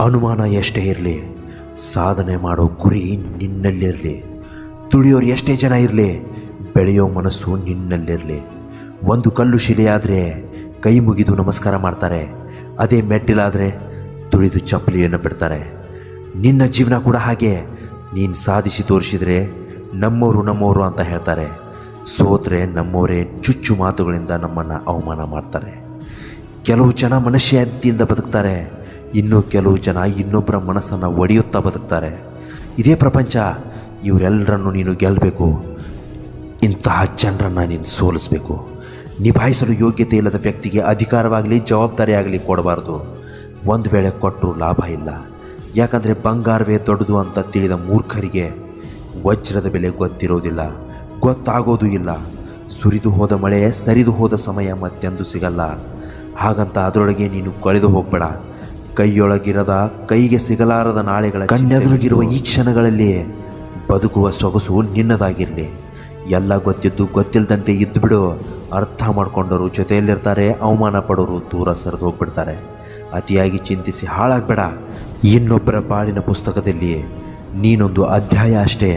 ಅನುಮಾನ ಎಷ್ಟೇ ಇರಲಿ, ಸಾಧನೆ ಮಾಡೋ ಗುರಿ ನಿನ್ನಲ್ಲಿರಲಿ. ತುಳಿಯೋರು ಎಷ್ಟೇ ಜನ ಇರಲಿ, ಬೆಳೆಯೋ ಮನಸ್ಸು ನಿನ್ನಲ್ಲಿರಲಿ. ಒಂದು ಕಲ್ಲು ಶಿಲೆಯಾದರೆ ಕೈ ಮುಗಿದು ನಮಸ್ಕಾರ ಮಾಡ್ತಾರೆ, ಅದೇ ಮೆಟ್ಟಿಲಾದರೆ ತುಳಿದು ಚಪ್ಪಲಿಯನ್ನು ಬಿಡ್ತಾರೆ. ನಿನ್ನ ಜೀವನ ಕೂಡ ಹಾಗೆ. ನೀನು ಸಾಧಿಸಿ ತೋರಿಸಿದರೆ ನಮ್ಮವರು ಅಂತ ಹೇಳ್ತಾರೆ, ಸೋತ್ರೆ ನಮ್ಮವರೇ ಚುಚ್ಚು ಮಾತುಗಳಿಂದ ನಮ್ಮನ್ನು ಅವಮಾನ ಮಾಡ್ತಾರೆ. ಕೆಲವು ಜನ ಮನುಷ್ಯತೆಯಿಂದ ಬದುಕ್ತಾರೆ, ಇನ್ನು ಕೆಲವು ಜನ ಇನ್ನೊಬ್ಬರ ಮನಸ್ಸನ್ನು ಒಡೆಯುತ್ತಾ ಬದುಕ್ತಾರೆ. ಇದೇ ಪ್ರಪಂಚ. ಇವರೆಲ್ಲರನ್ನು ನೀನು ಗೆಲ್ಲಬೇಕು. ಇಂತಹ ಜನರನ್ನು ನೀನು ಸೋಲಿಸಬೇಕು. ನಿಭಾಯಿಸಲು ಯೋಗ್ಯತೆ ಇಲ್ಲದ ವ್ಯಕ್ತಿಗೆ ಅಧಿಕಾರವಾಗಲಿ ಜವಾಬ್ದಾರಿ ಆಗಲಿ ಕೊಡಬಾರ್ದು. ಒಂದು ವೇಳೆ ಕೊಟ್ಟರೂ ಲಾಭ ಇಲ್ಲ. ಯಾಕಂದರೆ ಬಂಗಾರವೇ ದೊಡ್ಡದು ಅಂತ ತಿಳಿದ ಮೂರ್ಖರಿಗೆ ವಜ್ರದ ಬೆಲೆ ಗೊತ್ತಿರೋದಿಲ್ಲ, ಗೊತ್ತಾಗೋದು ಇಲ್ಲ. ಸುರಿದು ಹೋದ ಮಳೆ ಸರಿದು ಹೋದ ಸಮಯ ಮತ್ತೆಂದು ಸಿಗಲ್ಲ. ಹಾಗಂತ ಅದರೊಳಗೆ ನೀನು ಕಳೆದು ಹೋಗಬೇಡ. ಕೈಯೊಳಗಿರದ ಕೈಗೆ ಸಿಗಲಾರದ ನಾಳೆಗಳ ಕಣ್ಣೆದುರಿಗಿರುವ ಈ ಕ್ಷಣಗಳಲ್ಲಿ ಬದುಕುವ ಸೊಗಸು ನಿನ್ನದಾಗಿರಲಿ. ಎಲ್ಲ ಗೊತ್ತಿದ್ದು ಗೊತ್ತಿಲ್ಲದಂತೆ ಇದ್ದು ಬಿಡು. ಅರ್ಥ ಮಾಡ್ಕೊಂಡವರು ಜೊತೆಯಲ್ಲಿರ್ತಾರೆ, ಅವಮಾನ ಪಡೋರು ದೂರ ಸರಿದು ಹೋಗ್ಬಿಡ್ತಾರೆ. ಅತಿಯಾಗಿ ಚಿಂತಿಸಿ ಹಾಳಾಗಬೇಡ. ಇನ್ನೊಬ್ಬರ ಬಾಳಿನ ಪುಸ್ತಕದಲ್ಲಿ ನೀನೊಂದು ಅಧ್ಯಾಯ ಅಷ್ಟೇ.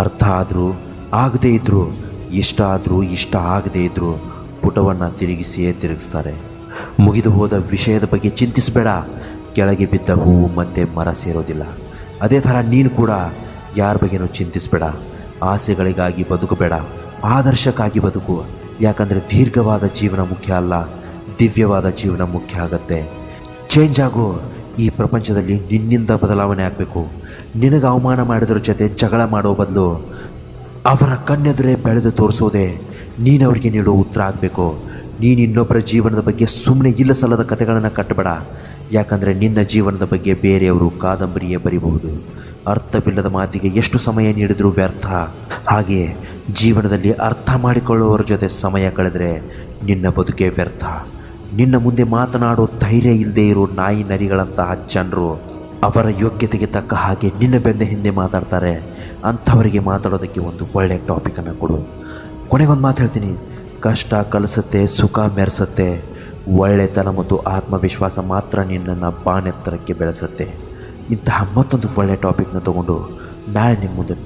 ಅರ್ಥ ಆದರೂ ಆಗದೇ ಇದ್ದರೂ, ಇಷ್ಟ ಆದರೂ ಇಷ್ಟ ಆಗದೇ ಇದ್ದರೂ ಪುಟವನ್ನು ತಿರುಗಿಸಿಯೇ ತಿರುಗಿಸ್ತಾರೆ. ಮುಗಿದು ಹೋದ ವಿಷಯದ ಬಗ್ಗೆ ಚಿಂತಿಸಬೇಡ. ಕೆಳಗೆ ಬಿದ್ದ ಹೂವು ಮತ್ತೆ ಮರ ಸೇರೋದಿಲ್ಲ. ಅದೇ ಥರ ನೀನು ಕೂಡ ಯಾರ ಬಗ್ಗೆನೂ ಚಿಂತಿಸಬೇಡ. ಆಸೆಗಳಿಗಾಗಿ ಬದುಕಬೇಡ, ಆದರ್ಶಕ್ಕಾಗಿ ಬದುಕು. ಯಾಕಂದರೆ ದೀರ್ಘವಾದ ಜೀವನ ಮುಖ್ಯ ಅಲ್ಲ, ದಿವ್ಯವಾದ ಜೀವನ ಮುಖ್ಯ ಆಗತ್ತೆ. ಚೇಂಜ್ ಆಗು. ಈ ಪ್ರಪಂಚದಲ್ಲಿ ನಿನ್ನಿಂದ ಬದಲಾವಣೆ ಆಗಬೇಕು. ನಿನಗೆ ಅವಮಾನ ಮಾಡಿದ್ರ ಜೊತೆ ಜಗಳ ಮಾಡೋ ಬದಲು ಅವರ ಕಣ್ಣೆದುರೇ ಬೆಳೆದು ತೋರಿಸೋದೆ ನೀನವ್ರಿಗೆ ನೀಡೋ ಉತ್ತರ ಆಗಬೇಕು. ನೀನು ಇನ್ನೊಬ್ಬರ ಜೀವನದ ಬಗ್ಗೆ ಸುಮ್ಮನೆ ಇಲ್ಲ ಸಲ್ಲದ ಕಥೆಗಳನ್ನು ಕಟ್ಟಬೇಡ. ಯಾಕಂದರೆ ನಿನ್ನ ಜೀವನದ ಬಗ್ಗೆ ಬೇರೆಯವರು ಕಾದಂಬರಿಯೇ ಬರೀಬಹುದು. ಅರ್ಥವಿಲ್ಲದ ಮಾತಿಗೆ ಎಷ್ಟು ಸಮಯ ನೀಡಿದರೂ ವ್ಯರ್ಥ. ಹಾಗೆಯೇ ಜೀವನದಲ್ಲಿ ಅರ್ಥ ಮಾಡಿಕೊಳ್ಳುವವರ ಜೊತೆ ಸಮಯ ಕಳೆದರೆ ನಿನ್ನ ಬದುಕೇ ವ್ಯರ್ಥ. ನಿನ್ನ ಮುಂದೆ ಮಾತನಾಡೋ ಧೈರ್ಯ ಇಲ್ಲದೆ ಇರೋ ನಾಯಿ ನರಿಗಳಂತಹ ಜನರು ಅವರ ಯೋಗ್ಯತೆಗೆ ತಕ್ಕ ಹಾಗೆ ನಿನ್ನ ಬೆಂದ ಹಿಂದೆ ಮಾತಾಡ್ತಾರೆ. ಅಂಥವರಿಗೆ ಮಾತಾಡೋದಕ್ಕೆ ಒಂದು ಒಳ್ಳೆಯ ಟಾಪಿಕನ್ನು ಕೊಡು. ಕೊನೆಗೊಂದು ಮಾತು ಹೇಳ್ತೀನಿ, ಕಷ್ಟ ಕಲಿಸುತ್ತೆ, ಸುಖ ಮೆರೆಸುತ್ತೆ. ಒಳ್ಳೆತನ ಮತ್ತು ಆತ್ಮವಿಶ್ವಾಸ ಮಾತ್ರ ನಿನ್ನನ್ನು ಬಾನೆತ್ತರಕ್ಕೆ ಬೆಳೆಸುತ್ತೆ. ಇಂತಹ ಮತ್ತೊಂದು ಒಳ್ಳೆಯ ಟಾಪಿಕ್ನ ತಗೊಂಡು ನಾಳೆ ನಿಮ್ಮ ಮುಂದೆ